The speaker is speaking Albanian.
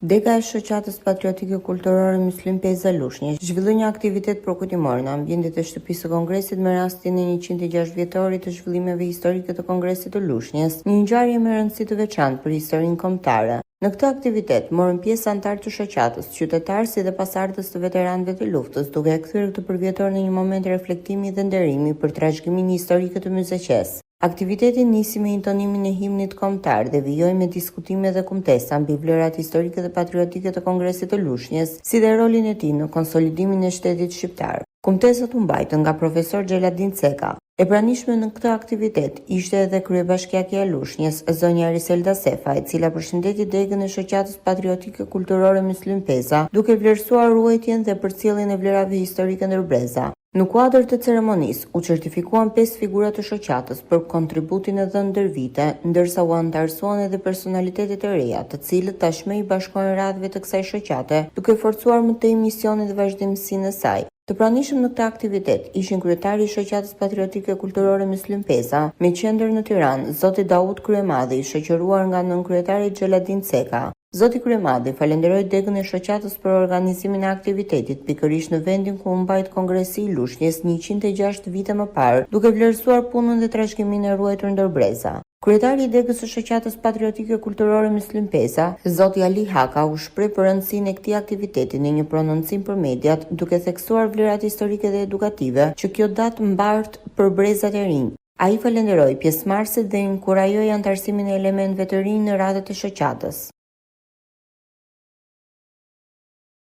Dega e shoqatës patriotike kulturore Muslim Peza Lushnjë zhvilloi një aktivitet prokujtimor në ambientet e shtëpisë së Kongresit me rastin e 106 vjetorit të zhvillimeve historike të Kongresit të Lushnjës, një ngjarje me rëndësi të veçantë për historinë kombëtare. Në këtë aktivitet morën pjesë anëtarë të shoqatës, qytetarë si dhe pasardhës të veteranëve të luftës, duke e kthyer këtë përvjetor në një moment reflektimi dhe nderimi për trashëgiminë historike të Myzeqes. Aktiviteti nisi me intonimin e himnit kombëtar dhe vijoi me diskutime dhe kumtesa mbi vlerat historike dhe patriotike të Kongresit të Lushnjës, si dhe rolin e tij në konsolidimin e shtetit shqiptar. Kumtesat u mbajtën nga profesor Xheladin Ceka. E pranishme në këtë aktivitet ishte edhe kryebashkiakja e Lushnjës, zonja Riselda Sefa, e cila përshëndeti degën e shoqatës patriotike kulturore Muslim Peza, duke vlerësuar ruajtjen dhe përcjelljen e vlerave historike ndërbreza. Në kuadër të ceremonisë u certifikuan 5 figura të shoqatës për kontributin e dhënë ndër vite, ndërsa u anëtarësuan edhe personalitetet e reja, të cilët tashmë i bashkojnë radhëve të kësaj shoqate, duke forcuar më tej misionin dhe vazhdimsinë e saj. Të pranishëm në këtë aktivitet ishin kryetari i shoqatës patriotike kulturore Muslim Peza, me qendër në Tiranë, zoti Daud Kryemadhi, shoqëruar nga nënkryetari Xheladin Ceka. Zoti Kryemadhi falenderoi degën e shoqatës për organizimin e aktivitetit pikërisht në vendin ku u mbajt Kongresi i Lushnjës 106 vite më parë, duke vlerësuar punën dhe trashëgiminë e ruajtur ndërbreza. Kryetari i degës së shoqatës patriotike kulturore Muslim Peza, zoti Ali Haka, u shpreh për rëndësinë e këtij aktiviteti në një prononcim për mediat, duke theksuar vlerat historike dhe edukative që kjo datë mbart për brezat e rinj. Ai falenderoi pjesëmarrësit dhe inkurajoi anëtarësimin e elementëve të rinj në radhët e shoqatës.